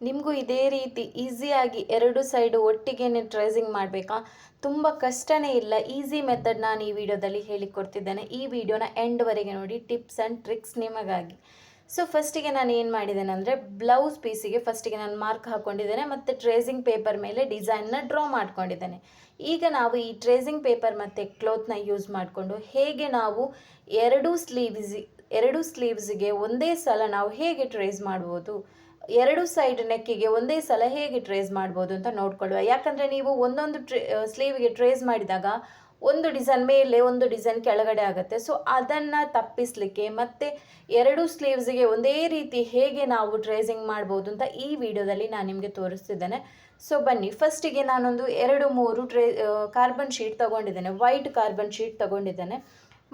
ನಿಮಗೂ ಇದೇ ರೀತಿ ಈಸಿಯಾಗಿ ಎರಡು ಸೈಡು ಒಟ್ಟಿಗೆ ಟ್ರೇಸಿಂಗ್ ಮಾಡಬೇಕಾ? ತುಂಬ ಕಷ್ಟನೇ ಇಲ್ಲ, ಈಸಿ ಮೆಥಡ್ ನಾನು ಈ ವಿಡಿಯೋದಲ್ಲಿ ಹೇಳಿಕೊಡ್ತಿದ್ದೇನೆ. ಈ ವಿಡಿಯೋನ ಎಂಡ್ವರೆಗೆ ನೋಡಿ, ಟಿಪ್ಸ್ ಆ್ಯಂಡ್ ಟ್ರಿಕ್ಸ್ ನಿಮಗಾಗಿ. ಸೊ ಫಸ್ಟಿಗೆ ನಾನು ಏನು ಮಾಡಿದ್ದೇನೆ ಅಂದರೆ, ಬ್ಲೌಸ್ ಪೀಸಿಗೆ ಫಸ್ಟಿಗೆ ನಾನು ಮಾರ್ಕ್ ಹಾಕ್ಕೊಂಡಿದ್ದೇನೆ ಮತ್ತು ಟ್ರೇಸಿಂಗ್ ಪೇಪರ್ ಮೇಲೆ ಡಿಸೈನ್ನ ಡ್ರಾ ಮಾಡ್ಕೊಂಡಿದ್ದೇನೆ. ಈಗ ನಾವು ಈ ಟ್ರೇಸಿಂಗ್ ಪೇಪರ್ ಮತ್ತು ಕ್ಲೋತ್ನ ಯೂಸ್ ಮಾಡಿಕೊಂಡು ಹೇಗೆ ನಾವು ಎರಡು ಸ್ಲೀವ್ಸ್ಗೆ ಒಂದೇ ಸಲ ನಾವು ಹೇಗೆ ಟ್ರೇಸ್ ಮಾಡ್ಬೋದು, ಎರಡು ಸೈಡ್ ನೆಕ್ಕಿಗೆ ಒಂದೇ ಸಲ ಹೇಗೆ ಟ್ರೇಸ್ ಮಾಡ್ಬೋದು ಅಂತ ನೋಡ್ಕೊಳ್ಳುವ. ಯಾಕಂದರೆ ನೀವು ಒಂದೊಂದು ಸ್ಲೀವ್ಗೆ ಟ್ರೇಸ್ ಮಾಡಿದಾಗ ಒಂದು ಡಿಸೈನ್ ಮೇಲೆ ಒಂದು ಡಿಸೈನ್ ಕೆಳಗಡೆ ಆಗುತ್ತೆ. ಸೊ ಅದನ್ನು ತಪ್ಪಿಸಲಿಕ್ಕೆ ಮತ್ತು ಎರಡು ಸ್ಲೀವ್ಸ್ಗೆ ಒಂದೇ ರೀತಿ ಹೇಗೆ ನಾವು ಟ್ರೇಸಿಂಗ್ ಮಾಡ್ಬೋದು ಅಂತ ಈ ವಿಡಿಯೋದಲ್ಲಿ ನಾನು ನಿಮಗೆ ತೋರಿಸ್ತಿದ್ದೇನೆ. ಸೊ ಬನ್ನಿ, ಫಸ್ಟಿಗೆ ನಾನೊಂದು 2-3 ಕಾರ್ಬನ್ ಶೀಟ್ ತೊಗೊಂಡಿದ್ದೇನೆ, ವೈಟ್ ಕಾರ್ಬನ್ ಶೀಟ್ ತೊಗೊಂಡಿದ್ದೇನೆ.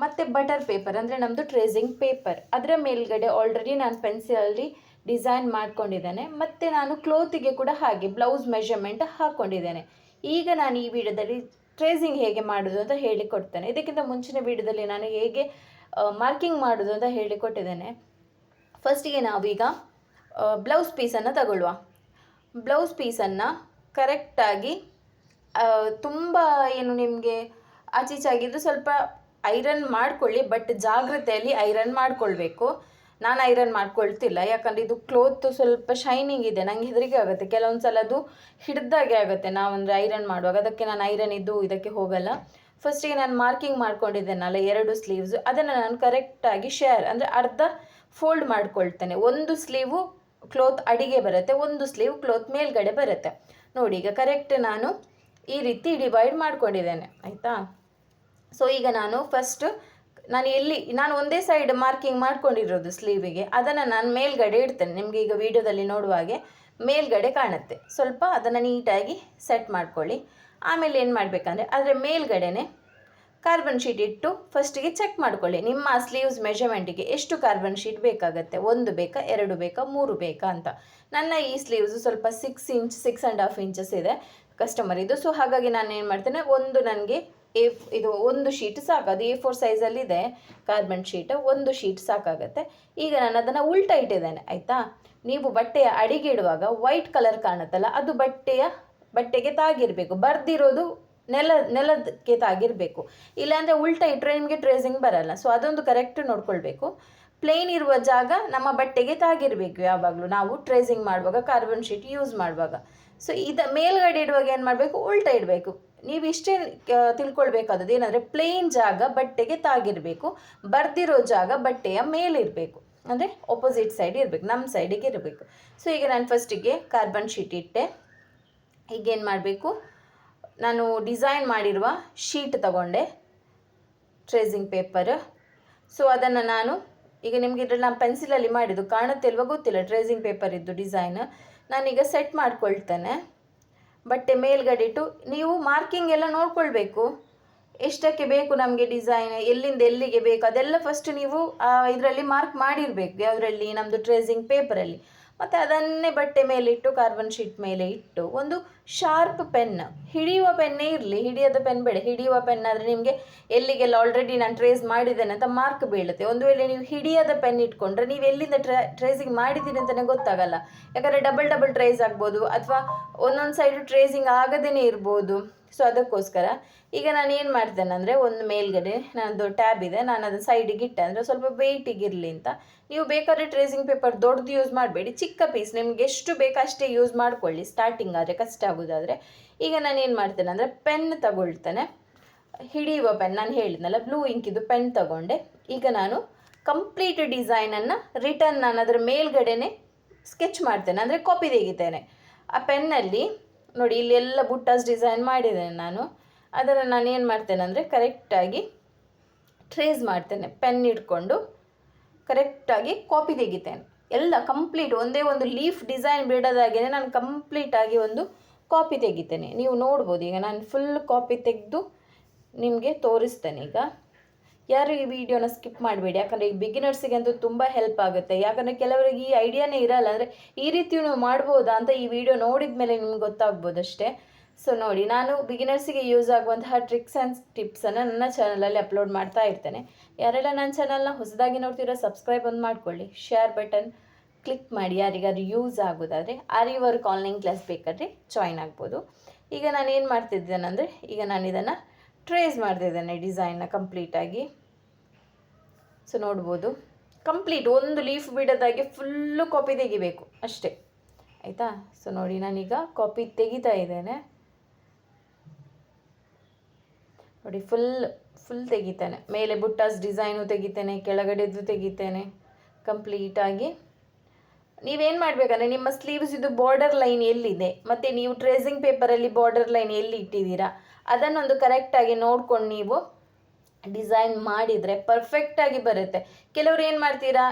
ಮತ್ತು ಬಟರ್ ಪೇಪರ್ ಅಂದರೆ ನಮ್ಮದು ಟ್ರೇಸಿಂಗ್ ಪೇಪರ್, ಅದರ ಮೇಲ್ಗಡೆ ಆಲ್ರೆಡಿ ನಾನು ಪೆನ್ಸಿಲಲ್ಲಿ ಡಿಸೈನ್ ಮಾಡ್ಕೊಂಡಿದ್ದೇನೆ. ಮತ್ತು ನಾನು ಕ್ಲೋತಿಗೆ ಕೂಡ ಹಾಗೆ ಬ್ಲೌಸ್ ಮೆಷರ್ಮೆಂಟ್ ಹಾಕ್ಕೊಂಡಿದ್ದೇನೆ. ಈಗ ನಾನು ಈ ವಿಡಿಯೋದಲ್ಲಿ ಟ್ರೇಸಿಂಗ್ ಹೇಗೆ ಮಾಡೋದು ಅಂತ ಹೇಳಿಕೊಡ್ತೇನೆ. ಇದಕ್ಕಿಂತ ಮುಂಚಿನ ವಿಡಿಯೋದಲ್ಲಿ ನಾನು ಹೇಗೆ ಮಾರ್ಕಿಂಗ್ ಮಾಡೋದು ಅಂತ ಹೇಳಿಕೊಟ್ಟಿದ್ದೇನೆ. ಫಸ್ಟಿಗೆ ನಾವೀಗ ಬ್ಲೌಸ್ ಪೀಸನ್ನು ತಗೊಳ್ಳುವ. ಬ್ಲೌಸ್ ಪೀಸನ್ನು ಕರೆಕ್ಟಾಗಿ ತುಂಬ ಏನು ನಿಮಗೆ ಆಚೀಚಾಗಿದ್ದು ಸ್ವಲ್ಪ ಐರನ್ ಮಾಡ್ಕೊಳ್ಳಿ, ಬಟ್ ಜಾಗ್ರತೆಯಲ್ಲಿ ಐರನ್ ಮಾಡ್ಕೊಳ್ಬೇಕು. ನಾನು ಐರನ್ ಮಾಡ್ಕೊಳ್ತಿಲ್ಲ, ಯಾಕಂದರೆ ಇದು ಕ್ಲೋತ್ ಸ್ವಲ್ಪ ಶೈನಿಂಗ್ ಇದೆ, ನನಗೆ ಹೆದರಿಕೆ ಆಗುತ್ತೆ. ಕೆಲವೊಂದು ಸಲ ಅದು ಹಿಡ್ದಾಗೆ ಆಗುತ್ತೆ ನಾವಂದರೆ ಐರನ್ ಮಾಡುವಾಗ, ಅದಕ್ಕೆ ನಾನು ಐರನ್ ಇದ್ದು ಇದಕ್ಕೆ ಹೋಗಲ್ಲ. ಫಸ್ಟಿಗೆ ನಾನು ಮಾರ್ಕಿಂಗ್ ಮಾಡ್ಕೊಂಡಿದ್ದೇನಲ್ಲ 2 ಸ್ಲೀವ್ಸ್, ಅದನ್ನು ನಾನು ಕರೆಕ್ಟಾಗಿ ಅಂದರೆ ಅರ್ಧ ಫೋಲ್ಡ್ ಮಾಡ್ಕೊಳ್ತೇನೆ. ಒಂದು ಸ್ಲೀವು ಕ್ಲೋತ್ ಅಡಿಗೆ ಬರುತ್ತೆ, ಒಂದು ಸ್ಲೀವ್ ಕ್ಲೋತ್ ಮೇಲ್ಗಡೆ ಬರುತ್ತೆ. ನೋಡಿ, ಈಗ ಕರೆಕ್ಟ್ ನಾನು ಈ ರೀತಿ ಡಿವೈಡ್ ಮಾಡ್ಕೊಂಡಿದ್ದೇನೆ, ಆಯಿತಾ? ಸೊ ಈಗ ನಾನು ನಾನು ಒಂದೇ ಸೈಡ್ ಮಾರ್ಕಿಂಗ್ ಮಾಡ್ಕೊಂಡಿರೋದು ಸ್ಲೀವಿಗೆ, ಅದನ್ನು ನಾನು ಮೇಲ್ಗಡೆ ಇಡ್ತೇನೆ. ನಿಮಗೆ ಈಗ ವಿಡಿಯೋದಲ್ಲಿ ನೋಡುವ ಹಾಗೆ ಮೇಲ್ಗಡೆ ಕಾಣುತ್ತೆ. ಸ್ವಲ್ಪ ಅದನ್ನು ನೀಟಾಗಿ ಸೆಟ್ ಮಾಡ್ಕೊಳ್ಳಿ. ಆಮೇಲೆ ಏನು ಮಾಡಬೇಕಂದ್ರೆ, ಅದರ ಮೇಲ್ಗಡೆನೆ ಕಾರ್ಬನ್ ಶೀಟ್ ಇಟ್ಟು ಫಸ್ಟಿಗೆ ಚೆಕ್ ಮಾಡ್ಕೊಳ್ಳಿ ನಿಮ್ಮ ಸ್ಲೀವ್ಸ್ ಮೆಷರ್ಮೆಂಟಿಗೆ ಎಷ್ಟು ಕಾರ್ಬನ್ ಶೀಟ್ ಬೇಕಾಗುತ್ತೆ. 1 ಬೇಕಾ, 2 ಬೇಕಾ, 3 ಬೇಕಾ ಅಂತ. ನನ್ನ ಈ ಸ್ಲೀವ್ಸು ಸ್ವಲ್ಪ 6.5 ಇಂಚಸ್ ಇದೆ ಕಸ್ಟಮರ್ ಇದು. ಸೊ ಹಾಗಾಗಿ ನಾನು ಏನು ಮಾಡ್ತೇನೆ, ನನಗೆ ಇದು ಒಂದು ಶೀಟ್ ಸಾಕು. ಅದು A4 ಸೈಜಲ್ಲಿದೆ ಕಾರ್ಬನ್ ಶೀಟ್, ಒಂದು ಶೀಟ್ ಸಾಕಾಗುತ್ತೆ. ಈಗ ನಾನು ಅದನ್ನು ಉಲ್ಟಾ ಇಟ್ಟಿದ್ದೇನೆ, ಆಯಿತಾ? ನೀವು ಬಟ್ಟೆಯ ಅಡಿಗೆ ಇಡುವಾಗ ವೈಟ್ ಕಲರ್ ಕಾಣುತ್ತಲ್ಲ, ಅದು ಬಟ್ಟೆಗೆ ತಾಗಿರಬೇಕು, ಬರ್ದಿರೋದು ನೆಲದಕ್ಕೆ ತಾಗಿರಬೇಕು. ಇಲ್ಲಾಂದರೆ ಉಲ್ಟಾ ಇಟ್ಟರೆ ನಿಮಗೆ ಟ್ರೇಸಿಂಗ್ ಬರಲ್ಲ. ಸೊ ಅದೊಂದು ಕರೆಕ್ಟ್ ನೋಡ್ಕೊಳ್ಬೇಕು. ಪ್ಲೇನ್ ಇರುವ ಜಾಗ ನಮ್ಮ ಬಟ್ಟೆಗೆ ತಾಗಿರಬೇಕು ಯಾವಾಗಲೂ ನಾವು ಟ್ರೇಸಿಂಗ್ ಮಾಡುವಾಗ, ಕಾರ್ಬನ್ ಶೀಟ್ ಯೂಸ್ ಮಾಡುವಾಗ. ಸೊ ಮೇಲ್ಗಡೆ ಇಡುವಾಗ ಏನು ಮಾಡಬೇಕು, ಉಲ್ಟಾ ಇಡಬೇಕು. ನೀವು ಇಷ್ಟೇ ತಿಳ್ಕೊಳ್ಬೇಕಾದದ್ದು ಏನಂದರೆ, ಪ್ಲೇನ್ ಜಾಗ ಬಟ್ಟೆಗೆ ತಾಗಿರಬೇಕು, ಬರ್ದಿರೋ ಜಾಗ ಬಟ್ಟೆಯ ಮೇಲಿರಬೇಕು, ಅಂದರೆ ಆಪೋಸಿಟ್ ಸೈಡ್ ಇರಬೇಕು, ನಮ್ಮ ಸೈಡಿಗೆ ಇರಬೇಕು. ಸೊ ಈಗ ನಾನು ಫಸ್ಟಿಗೆ ಕಾರ್ಬನ್ ಶೀಟ್ ಇಟ್ಟೆ. ಈಗೇನು ಮಾಡಬೇಕು, ನಾನು ಡಿಸೈನ್ ಮಾಡಿರುವ ಶೀಟ್ ತಗೊಂಡೆ, ಟ್ರೇಸಿಂಗ್ ಪೇಪರ್. ಸೊ ಅದನ್ನು ನಾನು ಈಗ ನಿಮಗೆ ಇದರಲ್ಲಿ ನಾನು ಪೆನ್ಸಿಲಲ್ಲಿ ಮಾಡಿದ್ದು ಕಾಣುತ್ತೆ ಇಲ್ವ ಗೊತ್ತಿಲ್ಲ, ಟ್ರೇಸಿಂಗ್ ಪೇಪರ್ ಇದ್ದು ಡಿಸೈನ್ ನಾನೀಗ ಸೆಟ್ ಮಾಡ್ಕೊಳ್ತೇನೆ. ಬಟ್ಟೆ ಮೇಲ್ಗಡೆ ಇಟ್ಟು ನೀವು ಮಾರ್ಕಿಂಗ್ ಎಲ್ಲ ನೋಡ್ಕೊಳ್ಬೇಕು, ಎಷ್ಟಕ್ಕೆ ಬೇಕು ನಮಗೆ ಡಿಸೈನ್, ಎಲ್ಲಿಂದ ಎಲ್ಲಿಗೆ ಬೇಕು ಅದೆಲ್ಲ ಫಸ್ಟ್ ನೀವು ಇದರಲ್ಲಿ ಮಾರ್ಕ್ ಮಾಡಿರಬೇಕು, ಯಾವುದರಲ್ಲಿ, ನಮ್ಮದು ಟ್ರೇಸಿಂಗ್ ಪೇಪರಲ್ಲಿ. ಮತ್ತು ಅದನ್ನೇ ಬಟ್ಟೆ ಮೇಲಿಟ್ಟು ಕಾರ್ಬನ್ ಶೀಟ್ ಮೇಲೆ ಇಟ್ಟು ಒಂದು ಶಾರ್ಪ್ ಪೆನ್, ಹಿಡಿಯುವ ಪೆನ್ನೇ ಇರಲಿ, ಹಿಡಿಯೋದ ಪೆನ್ ಬೇಡ. ಹಿಡಿಯುವ ಪೆನ್ ಆದರೆ ನಿಮಗೆ ಎಲ್ಲಿಗೆಲ್ಲ ಆಲ್ರೆಡಿ ನಾನು ಟ್ರೇಸ್ ಮಾಡಿದ್ದೇನೆ ಅಂತ ಮಾರ್ಕ್ ಬೀಳುತ್ತೆ. ಒಂದು ವೇಳೆ ನೀವು ಹಿಡಿಯದ ಪೆನ್ ಇಟ್ಕೊಂಡ್ರೆ ನೀವು ಎಲ್ಲಿಂದ ಟ್ರೇಸಿಂಗ್ ಮಾಡಿದ್ದೀರಿ ಅಂತಲೇ ಗೊತ್ತಾಗಲ್ಲ. ಯಾಕಂದರೆ ಡಬಲ್ ಟ್ರೇಸ್ ಆಗ್ಬೋದು, ಅಥವಾ ಒಂದೊಂದು ಸೈಡು ಟ್ರೇಸಿಂಗ್ ಆಗದೇ ಇರ್ಬೋದು. ಸೊ ಅದಕ್ಕೋಸ್ಕರ ಈಗ ನಾನು ಏನು ಮಾಡ್ತೇನೆ ಅಂದರೆ, ಒಂದು ಮೇಲ್ಗಡೆ ನನ್ನದು ಟ್ಯಾಬ್ ಇದೆ, ನಾನು ಅದನ್ನು ಸೈಡಿಗೆ ಇಟ್ಟೆ, ಅಂದರೆ ಸ್ವಲ್ಪ ವೆಯ್ಟಿಗಿರಲಿ ಅಂತ. ನೀವು ಬೇಕಾದರೆ ಟ್ರೇಸಿಂಗ್ ಪೇಪರ್ ದೊಡ್ಡದು ಯೂಸ್ ಮಾಡಬೇಡಿ, ಚಿಕ್ಕ ಪೀಸ್ ನಿಮ್ಗೆ ಎಷ್ಟು ಬೇಕು ಅಷ್ಟೇ ಯೂಸ್ ಮಾಡ್ಕೊಳ್ಳಿ, ಸ್ಟಾರ್ಟಿಂಗ್ ಆದರೆ ಕಷ್ಟ ಆಗೋದಾದರೆ. ಈಗ ನಾನು ಏನು ಮಾಡ್ತೇನೆ ಅಂದರೆ, ಪೆನ್ ತಗೊಳ್ತೇನೆ, ಹಿಡಿಯುವ ಪೆನ್, ನಾನು ಹೇಳಿದ್ನಲ್ಲ ಬ್ಲೂ ಇಂಕಿದು ಪೆನ್ ತಗೊಂಡೆ. ಈಗ ನಾನು ಕಂಪ್ಲೀಟ್ ಡಿಸೈನನ್ನು ನಾನು ಅದರ ಮೇಲ್ಗಡೆನೆ ಸ್ಕೆಚ್ ಮಾಡ್ತೇನೆ, ಅಂದರೆ ಕಾಪಿ ತೆಗಿತೇನೆ. ಆ ಪೆನ್ನಲ್ಲಿ ನೋಡಿ, ಇಲ್ಲೆಲ್ಲ ಬುಟ್ಟಾಸ್ ಡಿಸೈನ್ ಮಾಡಿದ್ದೇನೆ ನಾನು. ಅದನ್ನು ನಾನು ಏನು ಮಾಡ್ತೇನೆ ಅಂದರೆ, ಕರೆಕ್ಟಾಗಿ ಟ್ರೇಸ್ ಮಾಡ್ತೇನೆ, ಪೆನ್ ಇಟ್ಕೊಂಡು ಕರೆಕ್ಟಾಗಿ ಕಾಪಿ ತೆಗಿತೇನೆ. ಎಲ್ಲ ಕಂಪ್ಲೀಟ್ ಒಂದೇ ಒಂದು ಲೀಫ್ ಡಿಸೈನ್ ಬಿಡೋದಾಗೇ ನಾನು ಕಂಪ್ಲೀಟಾಗಿ ಒಂದು ಕಾಪಿ ತೆಗಿತೇನೆ. ನೀವು ನೋಡ್ಬೋದು, ಈಗ ನಾನು ಫುಲ್ ಕಾಪಿ ತೆಗೆದು ನಿಮಗೆ ತೋರಿಸ್ತೇನೆ. ಈಗ ಯಾರು ಈ ವಿಡಿಯೋನ ಸ್ಕಿಪ್ ಮಾಡಬೇಡಿ, ಯಾಕಂದರೆ ಈ ಬಿಗಿನರ್ಸಿಗೆ ಅಂತೂ ತುಂಬ ಹೆಲ್ಪ್ ಆಗುತ್ತೆ. ಯಾಕಂದರೆ ಕೆಲವರಿಗೆ ಈ ಐಡಿಯಾನೇ ಇರಲ್ಲ, ಅಂದರೆ ಈ ರೀತಿ ನೀವು ಮಾಡ್ಬೋದಾ ಅಂತ ಈ ವಿಡಿಯೋ ನೋಡಿದ ಮೇಲೆ ನಿಮ್ಗೆ ಗೊತ್ತಾಗ್ಬೋದು ಅಷ್ಟೇ. ಸೊ ನೋಡಿ, ನಾನು ಬಿಗಿನರ್ಸಿಗೆ ಯೂಸ್ ಆಗುವಂತಹ ಟ್ರಿಕ್ಸ್ ಆ್ಯಂಡ್ ಟಿಪ್ಸನ್ನು ನನ್ನ ಚಾನಲಲ್ಲಿ ಅಪ್ಲೋಡ್ ಮಾಡ್ತಾ ಇರ್ತೇನೆ. ಯಾರೆಲ್ಲ ನನ್ನ ಚಾನಲ್ನ ಹೊಸದಾಗಿ ನೋಡ್ತೀರೋ ಸಬ್ಸ್ಕ್ರೈಬ್ ಒಂದು ಮಾಡ್ಕೊಳ್ಳಿ, ಶೇರ್ ಬಟನ್ ಕ್ಲಿಕ್ ಮಾಡಿ ಯಾರಿಗಾದ್ರು ಯೂಸ್ ಆಗೋದಾದರೆ ಆರಿ ವರ್ಕ್ ಆನ್ಲೈನ್ ಕ್ಲಾಸ್ ಬೇಕಾದರೆ ಜಾಯ್ನ್ ಆಗ್ಬೋದು. ಈಗ ನಾನು ಏನು ಮಾಡ್ತಿದ್ದೇನೆಂದರೆ, ಈಗ ನಾನು ಇದನ್ನು ಟ್ರೇಸ್ ಮಾಡ್ತಿದ್ದೇನೆ ಡಿಸೈನ್ನ ಕಂಪ್ಲೀಟಾಗಿ. ಸೊ ನೋಡ್ಬೋದು, ಕಂಪ್ಲೀಟ್ ಒಂದು ಲೀಫ್ ಬಿಡೋದಾಗೆ ಫುಲ್ಲು ಕಾಪಿ ತೆಗಿಬೇಕು ಅಷ್ಟೇ, ಆಯಿತಾ. ಸೊ ನೋಡಿ, ನಾನೀಗ ಕಾಪಿ ತೆಗಿತಾ ಇದ್ದೇನೆ ನೋಡಿ. ಫುಲ್ ತೆಗಿತೇನೆ, ಮೇಲೆ ಬುಟ್ಟಾಸ್ ಡಿಸೈನು ತೆಗಿತೇನೆ, ಕೆಳಗಡೆದು ತೆಗಿತೇನೆ ಕಂಪ್ಲೀಟಾಗಿ. ನೀವೇನು ಮಾಡಬೇಕಂದ್ರೆ, ನಿಮ್ಮ ಸ್ಲೀವ್ಸ್ ಇದು ಬಾರ್ಡರ್ ಲೈನ್ ಎಲ್ಲಿದೆ ಮತ್ತು ನೀವು ಟ್ರೇಸಿಂಗ್ ಪೇಪರಲ್ಲಿ ಬಾರ್ಡರ್ ಲೈನ್ ಎಲ್ಲಿ ಇಟ್ಟಿದ್ದೀರಾ ಅದನ್ನೊಂದು ಕರೆಕ್ಟಾಗಿ ನೋಡ್ಕೊಂಡು ನೀವು ಡಿಸೈನ್ ಮಾಡಿದರೆ ಪರ್ಫೆಕ್ಟಾಗಿ ಬರುತ್ತೆ. ಕೆಲವರು ಏನು ಮಾಡ್ತೀರಾ,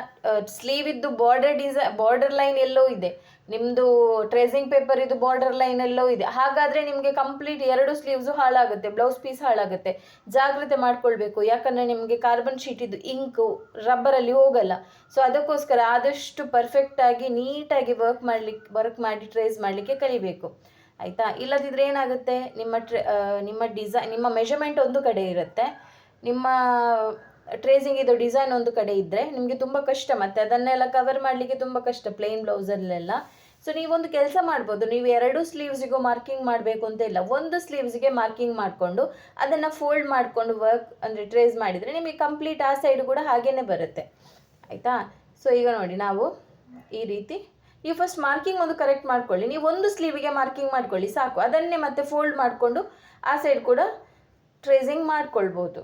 ಸ್ಲೀವ್ ಇದ್ದು ಬಾರ್ಡರ್ ಲೈನ್ ಎಲ್ಲೋ ಇದೆ, ನಿಮ್ಮದು ಟ್ರೇಸಿಂಗ್ ಪೇಪರ್ ಇದು ಬಾರ್ಡರ್ ಲೈನ್ ಎಲ್ಲೋ ಇದೆ, ಹಾಗಾದರೆ ನಿಮಗೆ ಕಂಪ್ಲೀಟ್ 2 ಸ್ಲೀವ್ಸು ಹಾಳಾಗುತ್ತೆ, ಬ್ಲೌಸ್ ಪೀಸ್ ಹಾಳಾಗುತ್ತೆ. ಜಾಗ್ರತೆ ಮಾಡ್ಕೊಳ್ಬೇಕು, ಯಾಕಂದರೆ ನಿಮಗೆ ಕಾರ್ಬನ್ ಶೀಟ್ ಇದು ಇಂಕು ರಬ್ಬರಲ್ಲಿ ಹೋಗಲ್ಲ. ಸೊ ಅದಕ್ಕೋಸ್ಕರ ಆದಷ್ಟು ಪರ್ಫೆಕ್ಟಾಗಿ ನೀಟಾಗಿ ವರ್ಕ್ ಮಾಡಿ ಟ್ರೇಸ್ ಮಾಡಲಿಕ್ಕೆ ಕಲಿಬೇಕು, ಆಯಿತಾ. ಇಲ್ಲದಿದ್ದರೆ ಏನಾಗುತ್ತೆ, ನಿಮ್ಮ ಮೆಷರ್ಮೆಂಟ್ ಒಂದು ಕಡೆ ಇರುತ್ತೆ, ನಿಮ್ಮ ಟ್ರೇಸಿಂಗ್ ಇದು ಡಿಸೈನ್ ಒಂದು ಕಡೆ ಇದ್ದರೆ ನಿಮಗೆ ತುಂಬ ಕಷ್ಟ, ಮತ್ತು ಅದನ್ನೆಲ್ಲ ಕವರ್ ಮಾಡಲಿಕ್ಕೆ ತುಂಬ ಕಷ್ಟ ಪ್ಲೇನ್ ಬ್ಲೌಸಲ್ಲೆಲ್ಲ. ಸೊ ನೀವೊಂದು ಕೆಲಸ ಮಾಡ್ಬೋದು, ನೀವು 2 ಸ್ಲೀವ್ಸಿಗೂ ಮಾರ್ಕಿಂಗ್ ಮಾಡಬೇಕು ಅಂತ ಇಲ್ಲ, ಒಂದು ಸ್ಲೀವ್ಸ್ಗೆ ಮಾರ್ಕಿಂಗ್ ಮಾಡಿಕೊಂಡು ಅದನ್ನು ಫೋಲ್ಡ್ ಮಾಡಿಕೊಂಡು ವರ್ಕ್ ಅಂದರೆ ಟ್ರೇಸ್ ಮಾಡಿದರೆ ನಿಮಗೆ ಕಂಪ್ಲೀಟ್ ಆ ಸೈಡ್ ಕೂಡ ಹಾಗೇ ಬರುತ್ತೆ, ಆಯಿತಾ. ಸೊ ಈಗ ನೋಡಿ, ನಾವು ಈ ರೀತಿ ನೀವು ಫಸ್ಟ್ ಮಾರ್ಕಿಂಗ್ ಒಂದು ಕರೆಕ್ಟ್ ಮಾಡ್ಕೊಳ್ಳಿ. ನೀವು ಒಂದು ಸ್ಲೀವಿಗೆ ಮಾರ್ಕಿಂಗ್ ಮಾಡ್ಕೊಳ್ಳಿ ಸಾಕು, ಅದನ್ನೇ ಮತ್ತೆ ಫೋಲ್ಡ್ ಮಾಡಿಕೊಂಡು ಆ ಸೈಡ್ ಕೂಡ ಟ್ರೇಸಿಂಗ್ ಮಾಡ್ಕೊಳ್ಬೋದು.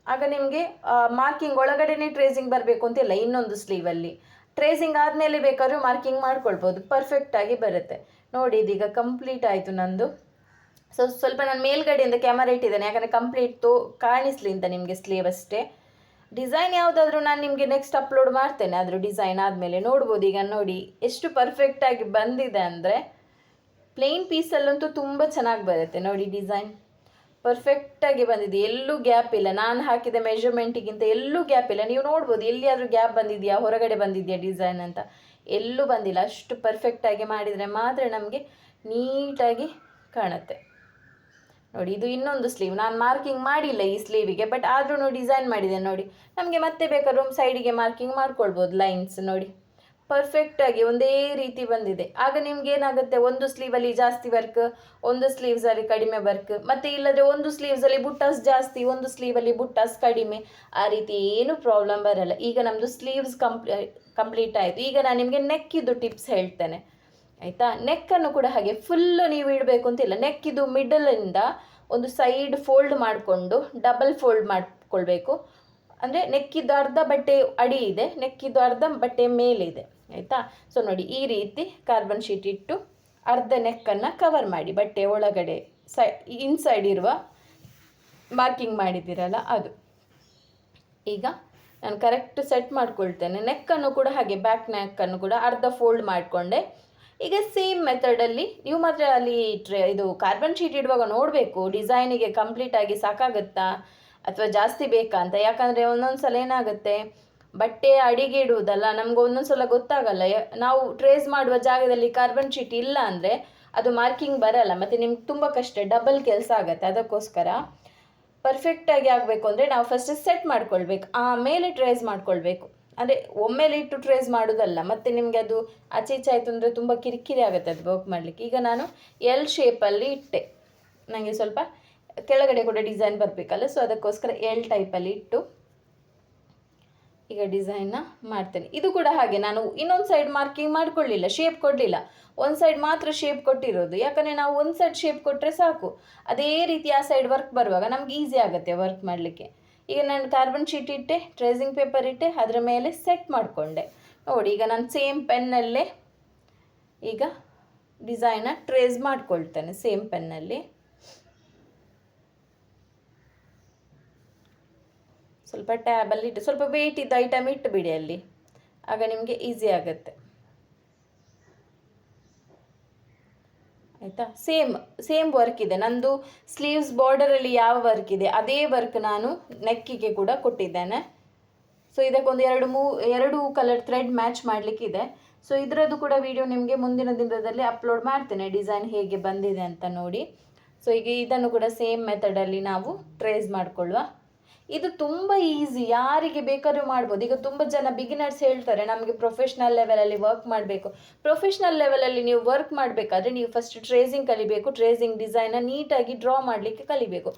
ಆಗ ನಿಮಗೆ ಮಾರ್ಕಿಂಗ್ ಒಳಗಡೆನೇ ಟ್ರೇಸಿಂಗ್ ಬರಬೇಕು ಅಂತಿಲ್ಲ, ಇನ್ನೊಂದು ಸ್ಲೀವಲ್ಲಿ ಟ್ರೇಸಿಂಗ್ ಆದಮೇಲೆ ಬೇಕಾದ್ರೂ ಮಾರ್ಕಿಂಗ್ ಮಾಡ್ಕೊಳ್ಬೋದು, ಪರ್ಫೆಕ್ಟಾಗಿ ಬರುತ್ತೆ. ನೋಡಿ, ಇದೀಗ ಕಂಪ್ಲೀಟ್ ಆಯಿತು ನಂದು. ಸೊ ಸ್ವಲ್ಪ ನಾನು ಮೇಲ್ಗಡೆಯಿಂದ ಕ್ಯಾಮರಾ ಇಟ್ಟಿದ್ದೇನೆ, ಯಾಕಂದರೆ ಕಂಪ್ಲೀಟ್ ಕಾಣಿಸ್ಲಿ ಅಂತ ನಿಮಗೆ ಸ್ಲೀವ್ ಅಷ್ಟೇ. ಡಿಸೈನ್ ಯಾವುದಾದ್ರೂ ನಾನು ನಿಮಗೆ ನೆಕ್ಸ್ಟ್ ಅಪ್ಲೋಡ್ ಮಾಡ್ತೇನೆ, ಅದ್ರ ಡಿಸೈನ್ ಆದಮೇಲೆ ನೋಡ್ಬೋದು. ಈಗ ನೋಡಿ ಎಷ್ಟು ಪರ್ಫೆಕ್ಟಾಗಿ ಬಂದಿದೆ ಅಂದರೆ, ಪ್ಲೇನ್ ಪೀಸಲ್ಲಂತೂ ತುಂಬ ಚೆನ್ನಾಗಿ ಬರುತ್ತೆ ನೋಡಿ, ಡಿಸೈನ್ ಪರ್ಫೆಕ್ಟಾಗಿ ಬಂದಿದೆ, ಎಲ್ಲೂ ಗ್ಯಾಪ್ ಇಲ್ಲ. ನಾನು ಹಾಕಿದ ಮೆಷರ್ಮೆಂಟಿಗಿಂತ ಎಲ್ಲೂ ಗ್ಯಾಪ್ ಇಲ್ಲ. ನೀವು ನೋಡ್ಬೋದು, ಎಲ್ಲಿಯಾದರೂ ಗ್ಯಾಪ್ ಬಂದಿದೆಯಾ, ಹೊರಗಡೆ ಬಂದಿದೆಯಾ ಡಿಸೈನ್ ಅಂತ, ಎಲ್ಲೂ ಬಂದಿಲ್ಲ. ಅಷ್ಟು ಪರ್ಫೆಕ್ಟಾಗಿ ಮಾಡಿದರೆ ಮಾತ್ರ ನಮಗೆ ನೀಟಾಗಿ ಕಾಣುತ್ತೆ ನೋಡಿ. ಇದು ಇನ್ನೊಂದು ಸ್ಲೀವ್, ನಾನು ಮಾರ್ಕಿಂಗ್ ಮಾಡಿಲ್ಲ ಈ ಸ್ಲೀವಿಗೆ, ಬಟ್ ಆದ್ರೂ ಡಿಸೈನ್ ಮಾಡಿದೆ ನೋಡಿ. ನಮಗೆ ಮತ್ತೆ ಬೇಕಾದ್ರೂ ಸೈಡಿಗೆ ಮಾರ್ಕಿಂಗ್ ಮಾಡ್ಕೊಳ್ಬೋದು ಲೈನ್ಸ್ ನೋಡಿ, ಪರ್ಫೆಕ್ಟಾಗಿ ಒಂದೇ ರೀತಿ ಬಂದಿದೆ. ಆಗ ನಿಮ್ಗೆ ಏನಾಗುತ್ತೆ, ಒಂದು ಸ್ಲೀವಲ್ಲಿ ಜಾಸ್ತಿ ವರ್ಕ್, ಒಂದು ಸ್ಲೀವ್ಸಲ್ಲಿ ಕಡಿಮೆ ವರ್ಕ್, ಮತ್ತು ಇಲ್ಲದ್ರೆ ಒಂದು ಸ್ಲೀವ್ಸಲ್ಲಿ ಬುಟ್ಟಾಸ್ ಜಾಸ್ತಿ, ಒಂದು ಸ್ಲೀವಲ್ಲಿ ಬುಟ್ಟಾಸ್ ಕಡಿಮೆ, ಆ ರೀತಿ ಏನು ಪ್ರಾಬ್ಲಮ್ ಬರಲ್ಲ. ಈಗ ನಮ್ಮದು ಸ್ಲೀವ್ಸ್ ಕಂಪ್ಲೀಟ್ ಆಯಿತು. ಈಗ ನಾನು ನಿಮಗೆ ನೆಕ್ಕಿದ್ದು ಟಿಪ್ಸ್ ಹೇಳ್ತೇನೆ, ಆಯಿತಾ. ನೆಕ್ಕನ್ನು ಕೂಡ ಹಾಗೆ ಫುಲ್ಲು ನೀವು ಇಡಬೇಕು ಅಂತಿಲ್ಲ, ನೆಕ್ಕಿದ್ದು ಮಿಡಲಿಂದ ಒಂದು ಸೈಡ್ ಫೋಲ್ಡ್ ಮಾಡಿಕೊಂಡು ಡಬಲ್ ಫೋಲ್ಡ್ ಮಾಡ್ಕೊಳ್ಬೇಕು. ಅಂದರೆ ನೆಕ್ಕಿದ್ದು ಅರ್ಧ ಬಟ್ಟೆ ಅಡಿ ಇದೆ, ನೆಕ್ಕಿದ್ದು ಅರ್ಧ ಬಟ್ಟೆ ಮೇಲಿದೆ, ಆಯಿತಾ. ಸೊ ನೋಡಿ, ಈ ರೀತಿ ಕಾರ್ಬನ್ ಶೀಟ್ ಇಟ್ಟು ಅರ್ಧ ನೆಕ್ಕನ್ನು ಕವರ್ ಮಾಡಿ, ಬಟ್ಟೆ ಒಳಗಡೆ ಇನ್ಸೈಡ್ ಇರುವ ಮಾರ್ಕಿಂಗ್ ಮಾಡಿದ್ದೀರಲ್ಲ ಅದು. ಈಗ ನಾನು ಕರೆಕ್ಟ್ ಸೆಟ್ ಮಾಡ್ಕೊಳ್ತೇನೆ. ನೆಕ್ಕನ್ನು ಕೂಡ ಹಾಗೆ ಬ್ಯಾಕ್ ನೆಕ್ಕನ್ನು ಕೂಡ ಅರ್ಧ ಫೋಲ್ಡ್ ಮಾಡಿಕೊಂಡೆ. ಈಗ ಸೇಮ್ ಮೆಥಡಲ್ಲಿ ನೀವು ಮಾತ್ರ ಅಲ್ಲಿ ಇದು ಕಾರ್ಬನ್ ಶೀಟ್ ಇಡುವಾಗ ನೋಡಬೇಕು ಡಿಸೈನಿಗೆ ಕಂಪ್ಲೀಟಾಗಿ ಸಾಕಾಗುತ್ತಾ ಅಥವಾ ಜಾಸ್ತಿ ಬೇಕಾ ಅಂತ. ಯಾಕಂದರೆ ಒಂದೊಂದು ಸಲ ಏನಾಗುತ್ತೆ, ಬಟ್ಟೆ ಅಡಿಗೆ ಇಡುವುದಲ್ಲ, ನಮ್ಗೆ ಒಂದೊಂದು ಸಲ ಗೊತ್ತಾಗಲ್ಲ. ನಾವು ಟ್ರೇಸ್ ಮಾಡುವ ಜಾಗದಲ್ಲಿ ಕಾರ್ಬನ್ ಶೀಟ್ ಇಲ್ಲ ಅಂದರೆ ಅದು ಮಾರ್ಕಿಂಗ್ ಬರಲ್ಲ, ಮತ್ತು ನಿಮ್ಗೆ ತುಂಬ ಕಷ್ಟ, ಡಬಲ್ ಕೆಲಸ ಆಗುತ್ತೆ. ಅದಕ್ಕೋಸ್ಕರ ಪರ್ಫೆಕ್ಟಾಗಿ ಆಗಬೇಕು ಅಂದರೆ ನಾವು ಫಸ್ಟ್ ಸೆಟ್ ಮಾಡ್ಕೊಳ್ಬೇಕು, ಆಮೇಲೆ ಟ್ರೇಸ್ ಮಾಡ್ಕೊಳ್ಬೇಕು. ಅಂದರೆ ಒಮ್ಮೆಲೆ ಇಟ್ಟು ಟ್ರೇಸ್ ಮಾಡೋದಲ್ಲ, ಮತ್ತು ನಿಮಗೆ ಅದು ಆಚೆ ಈಚೆ ಆಯಿತು ಅಂದರೆ ತುಂಬ ಕಿರಿಕಿರಿ ಆಗುತ್ತೆ ಅದು ವರ್ಕ್ ಮಾಡಲಿಕ್ಕೆ. ಈಗ ನಾನು ಎಲ್ ಶೇಪಲ್ಲಿ ಇಟ್ಟೆ, ನನಗೆ ಸ್ವಲ್ಪ ಕೆಳಗಡೆ ಕೂಡ ಡಿಸೈನ್ ಬರಬೇಕಲ್ಲ, ಸೊ ಅದಕ್ಕೋಸ್ಕರ ಎಲ್ ಟೈಪಲ್ಲಿ ಇಟ್ಟು ಈಗ ಡಿಸೈನ್ನ ಮಾಡ್ತೇನೆ. ಇದು ಕೂಡ ಹಾಗೆ, ನಾನು ಇನ್ನೊಂದು ಸೈಡ್ ಮಾರ್ಕಿಂಗ್ ಮಾಡ್ಕೊಳ್ಳಿಲ್ಲ, ಶೇಪ್ ಕೊಡಲಿಲ್ಲ, ಒಂದು ಸೈಡ್ ಮಾತ್ರ ಶೇಪ್ ಕೊಟ್ಟಿರೋದು. ಯಾಕಂದರೆ ನಾವು ಒಂದು ಸೈಡ್ ಶೇಪ್ ಕೊಟ್ಟರೆ ಸಾಕು, ಅದೇ ರೀತಿ ಆ ಸೈಡ್ ವರ್ಕ್ ಬರುವಾಗ ನಮ್ಗೆ ಈಸಿ ಆಗುತ್ತೆ ವರ್ಕ್ ಮಾಡಲಿಕ್ಕೆ. ಈಗ ನಾನು ಕಾರ್ಬನ್ ಶೀಟ್ ಇಟ್ಟೆ, ಟ್ರೇಸಿಂಗ್ ಪೇಪರ್ ಇಟ್ಟೆ, ಅದರ ಮೇಲೆ ಸೆಟ್ ಮಾಡಿಕೊಂಡೆ ನೋಡಿ. ಈಗ ನಾನು ಸೇಮ್ ಪೆನ್ನಲ್ಲೇ ಈಗ ಡಿಸೈನ್ನ ಟ್ರೇಸ್ ಮಾಡ್ಕೊಳ್ತೇನೆ, ಸೇಮ್ ಪೆನ್ನಲ್ಲಿ. ಸ್ವಲ್ಪ ಟ್ಯಾಬಲ್ಲಿ ಇಟ್ಟು ಸ್ವಲ್ಪ ವೆಯ್ಟ್ ಇದ್ದ ಐಟಮ್ ಇಟ್ಟುಬಿಡಿ ಅಲ್ಲಿ, ಆಗ ನಿಮಗೆ ಈಸಿ ಆಗುತ್ತೆ, ಆಯಿತಾ. ಸೇಮ್ ವರ್ಕ್ ಇದೆ ನಂದು. ಸ್ಲೀವ್ಸ್ ಬಾರ್ಡರಲ್ಲಿ ಯಾವ ವರ್ಕ್ ಇದೆ ಅದೇ ವರ್ಕ್ ನಾನು ನೆಕ್ಕಿಗೆ ಕೂಡ ಕೊಟ್ಟಿದ್ದೇನೆ. ಸೊ ಇದಕ್ಕೊಂದು ಎರಡು ಕಲರ್ ಥ್ರೆಡ್ ಮ್ಯಾಚ್ ಮಾಡಲಿಕ್ಕಿದೆ. ಸೊ ಇದರದ್ದು ಕೂಡ ವಿಡಿಯೋ ನಿಮಗೆ ಮುಂದಿನ ದಿನದಲ್ಲಿ ಅಪ್ಲೋಡ್ ಮಾಡ್ತೇನೆ, ಡಿಸೈನ್ ಹೇಗೆ ಬಂದಿದೆ ಅಂತ ನೋಡಿ. ಸೊ ಈಗ ಇದನ್ನು ಕೂಡ ಸೇಮ್ ಮೆಥಡಲ್ಲಿ ನಾವು ಟ್ರೇಸ್ ಮಾಡಿಕೊಳ್ಳುವ. ಇದು ತುಂಬ ಈಸಿ, ಯಾರಿಗೆ ಬೇಕಾದ್ರೂ ಮಾಡ್ಬೋದು. ಈಗ ತುಂಬ ಜನ ಬಿಗಿನರ್ಸ್ ಹೇಳ್ತಾರೆ ನಮಗೆ ಪ್ರೊಫೆಷ್ನಲ್ ಲೆವೆಲಲ್ಲಿ ವರ್ಕ್ ಮಾಡಬೇಕು. ಪ್ರೊಫೆಷ್ನಲ್ ಲೆವೆಲಲ್ಲಿ ನೀವು ವರ್ಕ್ ಮಾಡಬೇಕಾದ್ರೆ ನೀವು ಫಸ್ಟ್ ಟ್ರೇಸಿಂಗ್ ಕಲಿಬೇಕು. ಟ್ರೇಸಿಂಗ್ ಡಿಸೈನ ನೀಟಾಗಿ ಡ್ರಾ ಮಾಡಲಿಕ್ಕೆ ಕಲಿಬೇಕು.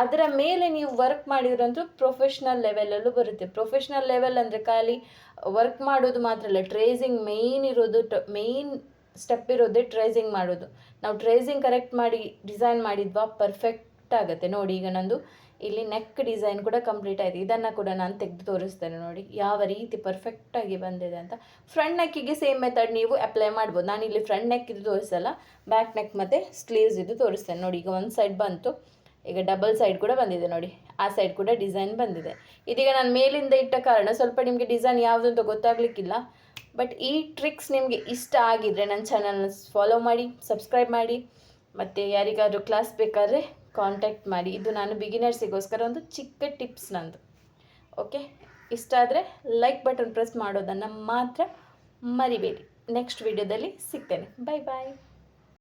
ಅದರ ಮೇಲೆ ನೀವು ವರ್ಕ್ ಮಾಡಿದ್ರಂತೂ ಪ್ರೊಫೆಷ್ನಲ್ ಲೆವೆಲಲ್ಲೂ ಬರುತ್ತೆ. ಪ್ರೊಫೆಷ್ನಲ್ ಲೆವೆಲ್ ಅಂದರೆ ಖಾಲಿ ವರ್ಕ್ ಮಾಡೋದು ಮಾತ್ರ ಅಲ್ಲ, ಟ್ರೇಸಿಂಗ್ ಮೇಯ್ನ್ ಇರೋದು, ಮೇಯ್ನ್ ಸ್ಟೆಪ್ ಇರೋದೇ ಟ್ರೇಸಿಂಗ್ ಮಾಡೋದು. ನಾವು ಟ್ರೇಸಿಂಗ್ ಕರೆಕ್ಟ್ ಮಾಡಿ ಡಿಸೈನ್ ಮಾಡಿದ್ವಾ ಪರ್ಫೆಕ್ಟ್ ಆಗುತ್ತೆ. ನೋಡಿ ಈಗ ನಂದು ಇಲ್ಲಿ ನೆಕ್ ಡಿಸೈನ್ ಕೂಡ ಕಂಪ್ಲೀಟ್ ಆಯಿತು. ಇದನ್ನು ಕೂಡ ನಾನು ತೆಗೆದು ತೋರಿಸ್ತೇನೆ ನೋಡಿ ಯಾವ ರೀತಿ ಪರ್ಫೆಕ್ಟಾಗಿ ಬಂದಿದೆ ಅಂತ. ಫ್ರಂಟ್ ನೆಕ್ಕಿಗೆ ಸೇಮ್ ಮೆಥಡ್ ನೀವು ಅಪ್ಲೈ ಮಾಡ್ಬೋದು. ನಾನು ಇಲ್ಲಿ ಫ್ರಂಟ್ ನೆಕ್ ಇದು ತೋರಿಸಲ್ಲ, ಬ್ಯಾಕ್ ನೆಕ್ ಮತ್ತು ಸ್ಲೀವ್ಸ್ ಇದು ತೋರಿಸ್ತೇನೆ. ನೋಡಿ ಈಗ ಒಂದು ಸೈಡ್ ಬಂತು, ಈಗ ಡಬಲ್ ಸೈಡ್ ಕೂಡ ಬಂದಿದೆ. ನೋಡಿ ಆ ಸೈಡ್ ಕೂಡ ಡಿಸೈನ್ ಬಂದಿದೆ. ಇದೀಗ ನಾನು ಮೇಲಿಂದ ಇಟ್ಟ ಕಾರಣ ಸ್ವಲ್ಪ ನಿಮಗೆ ಡಿಸೈನ್ ಯಾವುದು ಅಂತ ಗೊತ್ತಾಗಲಿಕ್ಕಿಲ್ಲ. ಬಟ್ ಈ ಟ್ರಿಕ್ಸ್ ನಿಮಗೆ ಇಷ್ಟ ಆಗಿದ್ದರೆ ನನ್ನ ಚಾನಲ್ನ ಫಾಲೋ ಮಾಡಿ, ಸಬ್ಸ್ಕ್ರೈಬ್ ಮಾಡಿ, ಮತ್ತು ಯಾರಿಗಾದರೂ ಕ್ಲಾಸ್ ಬೇಕಾದರೆ ಕಾಂಟ್ಯಾಕ್ಟ್ ಮಾಡಿ. ಇದು ನಾನು ಬಿಗಿನರ್ಸಿಗೋಸ್ಕರ ಒಂದು ಚಿಕ್ಕ ಟಿಪ್ಸ್ ನಂದು. ಓಕೆ, ಇಷ್ಟ ಆದರೆ ಲೈಕ್ ಬಟನ್ ಪ್ರೆಸ್ ಮಾಡೋದನ್ನು ಮಾತ್ರ ಮರಿಬೇಡಿ. ನೆಕ್ಸ್ಟ್ ವಿಡಿಯೋದಲ್ಲಿ ಸಿಗ್ತೇನೆ. ಬಾಯ್ ಬಾಯ್.